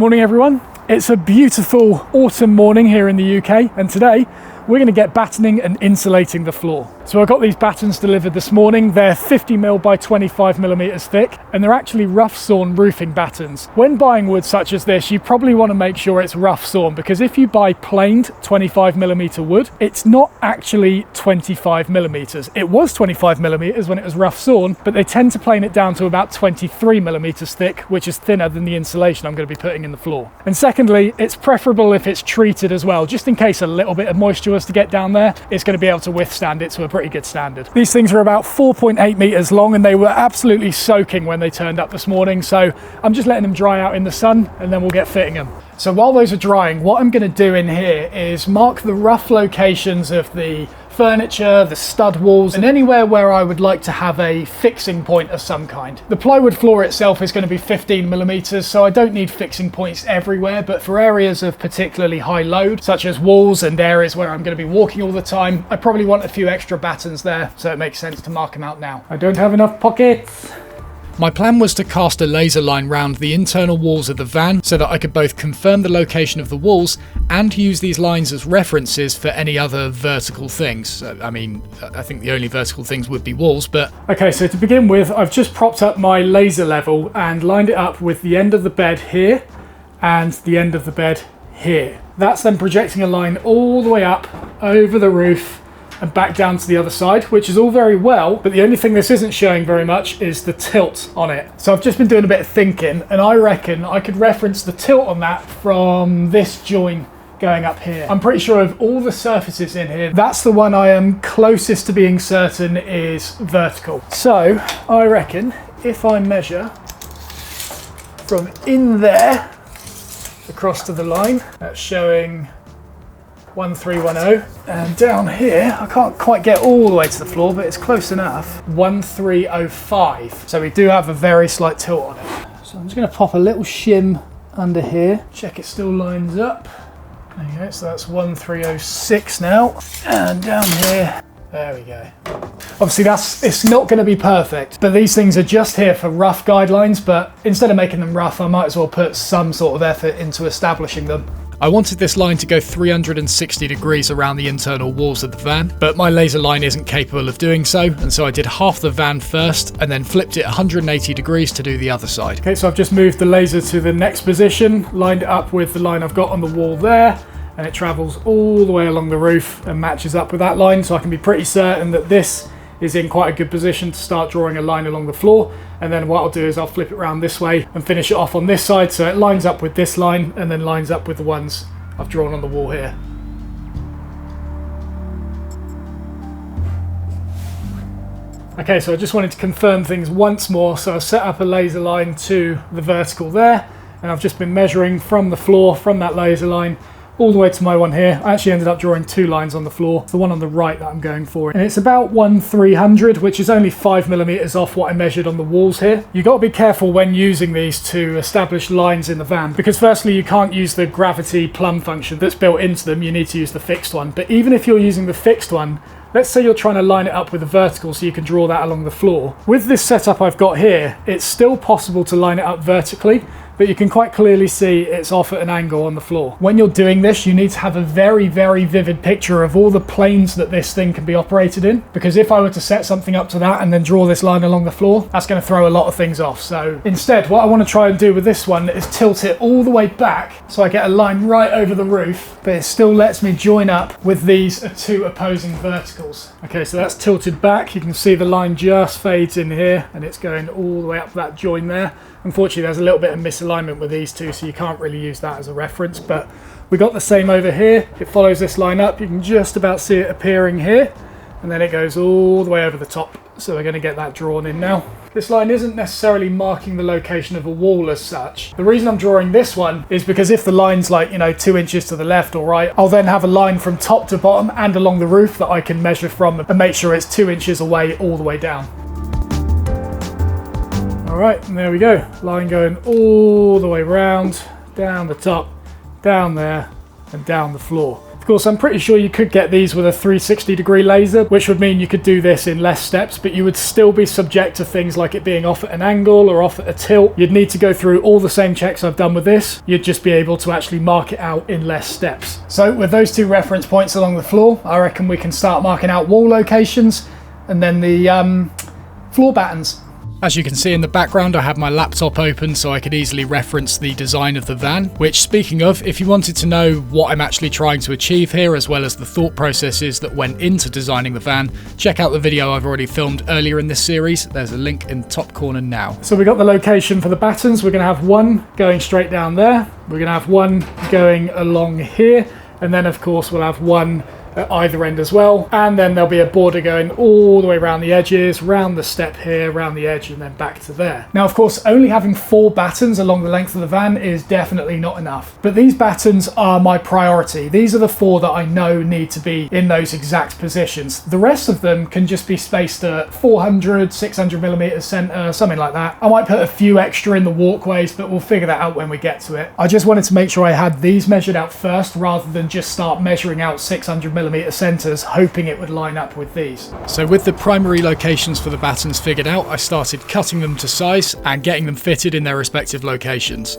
Morning everyone. It's a beautiful autumn morning here in the UK, and today we're going to get battening and insulating the floor. So I got these battens delivered this morning. They're 50mm by 25mm thick, and they're actually rough sawn roofing battens. When buying wood such as this, you probably want to make sure it's rough sawn, because if you buy planed 25mm wood, it's not actually 25mm. It was 25mm when it was rough sawn, but they tend to plane it down to about 23mm thick, which is thinner than the insulation I'm going to be putting in the floor. And secondly, it's preferable if it's treated as well, just in case a little bit of moisture was to get down there, it's going to be able to withstand it to a pretty good standard. These things are about 4.8 meters long, and they were absolutely soaking when they turned up this morning, so I'm just letting them dry out in the sun and then we'll get fitting them. So while those are drying, what I'm going to do in here is mark the rough locations of the furniture, the stud walls, and anywhere where I would like to have a fixing point of some kind. The plywood floor itself is going to be 15mm, so I don't need fixing points everywhere, but for areas of particularly high load, such as walls and areas where I'm going to be walking all the time, I probably want a few extra battens there, so it makes sense to mark them out now. I don't have enough pockets. My plan was to cast a laser line round the internal walls of the van so that I could both confirm the location of the walls and use these lines as references for any other vertical things. I mean, I think the only vertical things would be walls, but... Okay, so to begin with, I've just propped up my laser level and lined it up with the end of the bed here and the end of the bed here. That's then projecting a line all the way up over the roof and back down to the other side, which is all very well, but the only thing this isn't showing very much is the tilt on it. So I've just been doing a bit of thinking, and I reckon I could reference the tilt on that from this join going up here. I'm pretty sure of all the surfaces in here, that's the one I am closest to being certain is vertical. So I reckon if I measure from in there across to the line, that's showing 1310, and down here I can't quite get all the way to the floor, but it's close enough, 1305. So we do have a very slight tilt on it. So I'm just going to pop a little shim under here, check it still lines up. There you go, so that's 1306 now, and down here, there we go. Obviously it's not going to be perfect, but these things are just here for rough guidelines, but instead of making them rough, I might as well put some sort of effort into establishing them. I wanted this line to go 360 degrees around the internal walls of the van, but my laser line isn't capable of doing so, and so I did half the van first and then flipped it 180 degrees to do the other side. Okay, so I've just moved the laser to the next position, lined it up with the line I've got on the wall there, and it travels all the way along the roof and matches up with that line, so I can be pretty certain that this is in quite a good position to start drawing a line along the floor. And then what I'll do is I'll flip it around this way and finish it off on this side so it lines up with this line and then lines up with the ones I've drawn on the wall here. Okay, so I just wanted to confirm things once more, so I've set up a laser line to the vertical there, and I've just been measuring from the floor, from that laser line, all the way to my one here. I actually ended up drawing two lines on the floor. It's the one on the right that I'm going for, and it's about 1300, which is only 5mm off what I measured on the walls here. You got to be careful when using these to establish lines in the van, because firstly you can't use the gravity plumb function that's built into them. You need to use the fixed one. But even if you're using the fixed one, let's say you're trying to line it up with a vertical so you can draw that along the floor. With this setup I've got here, it's still possible to line it up vertically, but you can quite clearly see it's off at an angle on the floor. When you're doing this, you need to have a very, very vivid picture of all the planes that this thing can be operated in, because if I were to set something up to that and then draw this line along the floor, that's going to throw a lot of things off. So instead, what I want to try and do with this one is tilt it all the way back so I get a line right over the roof, but it still lets me join up with these two opposing verticals. Okay, so that's tilted back. You can see the line just fades in here and it's going all the way up that join there. Unfortunately, there's a little bit of misalignment with these two, so you can't really use that as a reference, but we got the same over here. It follows this line up. You can just about see it appearing here, and then it goes all the way over the top. So we're going to get that drawn in now. This line isn't necessarily marking the location of a wall as such. The reason I'm drawing this one is because if the line's like, 2 inches to the left or right, I'll then have a line from top to bottom and along the roof that I can measure from and make sure it's 2 inches away all the way down. All right, and there we go. Line going all the way round, down the top, down there, and down the floor. Of course, I'm pretty sure you could get these with a 360-degree laser, which would mean you could do this in less steps, but you would still be subject to things like it being off at an angle or off at a tilt. You'd need to go through all the same checks I've done with this. You'd just be able to actually mark it out in less steps. So with those 2 reference points along the floor, I reckon we can start marking out wall locations and then the floor battens. As you can see in the background, I have my laptop open so I could easily reference the design of the van, which, speaking of, if you wanted to know what I'm actually trying to achieve here, as well as the thought processes that went into designing the van, check out the video I've already filmed earlier in this series. There's a link in the top corner now. So we got the location for the battens. We're going to have one going straight down there. We're going to have one going along here. And then, of course, we'll have one at either end as well, and then there'll be a border going all the way around the edges, round the step here, round the edge, and then back to there. Now, of course, only having 4 battens along the length of the van is definitely not enough, but these battens are my priority. These are the 4 that I know need to be in those exact positions. The rest of them can just be spaced at 400, 600 millimeters center, something like that. I might put a few extra in the walkways, but we'll figure that out when we get to it. I just wanted to make sure I had these measured out first, rather than just start measuring out 600 millimeter centers, hoping it would line up with these. So with the primary locations for the battens figured out, I started cutting them to size and getting them fitted in their respective locations.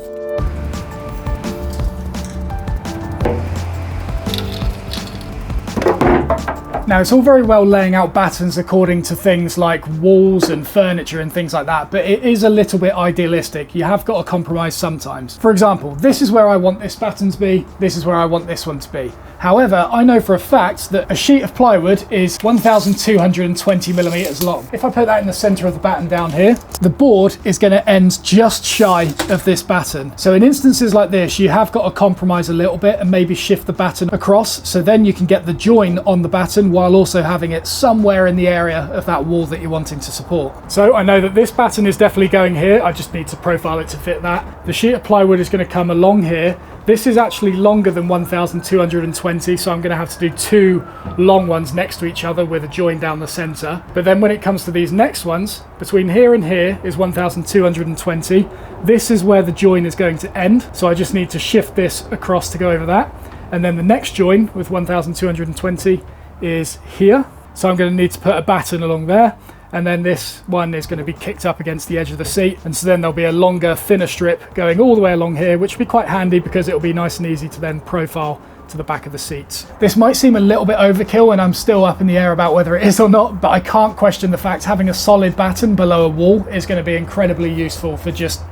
Now, it's all very well laying out battens according to things like walls and furniture and things like that, but it is a little bit idealistic. You have got to compromise sometimes. For example, this is where I want this batten to be, this is where I want this one to be. However, I know for a fact that a sheet of plywood is 1,220 millimeters long. If I put that in the center of the batten down here, the board is going to end just shy of this batten. So in instances like this, you have got to compromise a little bit and maybe shift the batten across, so then you can get the join on the batten while also having it somewhere in the area of that wall that you're wanting to support. So I know that this batten is definitely going here. I just need to profile it to fit that. The sheet of plywood is going to come along here. This is actually longer than 1,220, so I'm going to have to do 2 long ones next to each other with a join down the center. But then when it comes to these next ones, between here and here is 1,220. This is where the join is going to end, so I just need to shift this across to go over that. And then the next join with 1,220 is here, so I'm going to need to put a batten along there. And then this one is going to be kicked up against the edge of the seat, and so then there'll be a longer, thinner strip going all the way along here, which will be quite handy because it'll be nice and easy to then profile to the back of the seats. This might seem a little bit overkill, and I'm still up in the air about whether it is or not, but I can't question the fact having a solid batten below a wall is going to be incredibly useful for just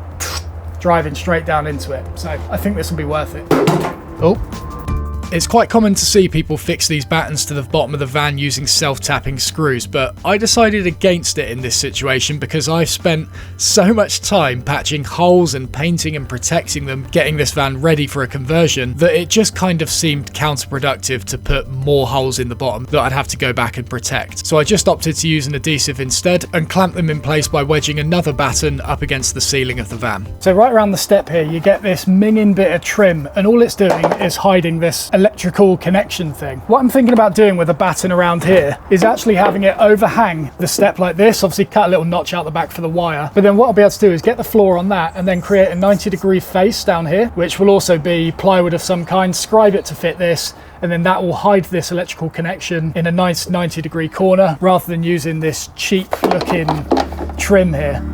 driving straight down into it. So I think this will be worth it. Oh. It's quite common to see people fix these battens to the bottom of the van using self-tapping screws, but I decided against it in this situation because I've spent so much time patching holes and painting and protecting them, getting this van ready for a conversion, that it just kind of seemed counterproductive to put more holes in the bottom that I'd have to go back and protect. So I just opted to use an adhesive instead and clamp them in place by wedging another batten up against the ceiling of the van. So right around the step here, you get this minging bit of trim, and all it's doing is hiding this electrical connection thing. What I'm thinking about doing with a batten around here is actually having it overhang the step like this, obviously cut a little notch out the back for the wire, but then what I'll be able to do is get the floor on that and then create a 90-degree face down here, which will also be plywood of some kind, scribe it to fit this, and then that will hide this electrical connection in a nice 90-degree corner rather than using this cheap looking trim here.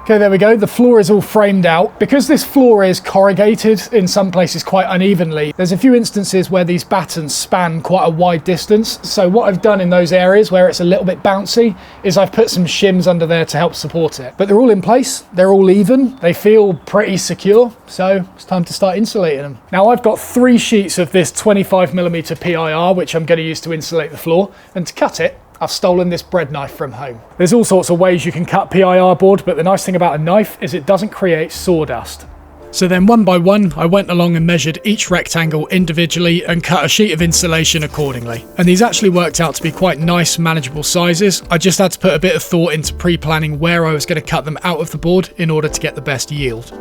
Okay, there we go. The floor is all framed out. Because this floor is corrugated in some places quite unevenly, there's a few instances where these battens span quite a wide distance. So what I've done in those areas where it's a little bit bouncy is I've put some shims under there to help support it. But they're all in place. They're all even. They feel pretty secure. So it's time to start insulating them. Now I've got 3 sheets of this 25mm PIR, which I'm going to use to insulate the floor. And to cut it, I've stolen this bread knife from home. There's all sorts of ways you can cut PIR board, but the nice thing about a knife is it doesn't create sawdust. So then one by one, I went along and measured each rectangle individually and cut a sheet of insulation accordingly. And these actually worked out to be quite nice, manageable sizes. I just had to put a bit of thought into pre-planning where I was going to cut them out of the board in order to get the best yield.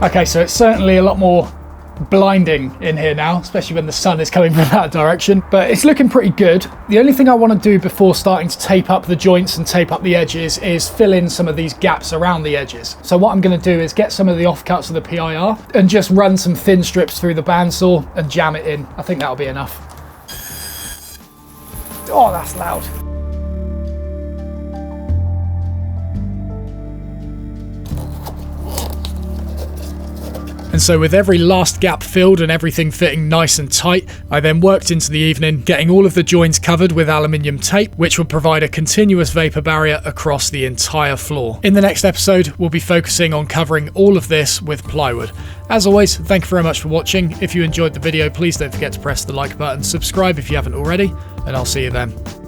Okay, so it's certainly a lot more blinding in here now, especially when the sun is coming from that direction, but it's looking pretty good. The only thing I want to do before starting to tape up the joints and tape up the edges is fill in some of these gaps around the edges. So what I'm going to do is get some of the offcuts of the PIR and just run some thin strips through the bandsaw and jam it in. I think that'll be enough. Oh, that's loud. And so with every last gap filled and everything fitting nice and tight, I then worked into the evening, getting all of the joins covered with aluminium tape, which will provide a continuous vapor barrier across the entire floor. In the next episode, we'll be focusing on covering all of this with plywood. As always, thank you very much for watching. If you enjoyed the video, please don't forget to press the like button, subscribe if you haven't already, and I'll see you then.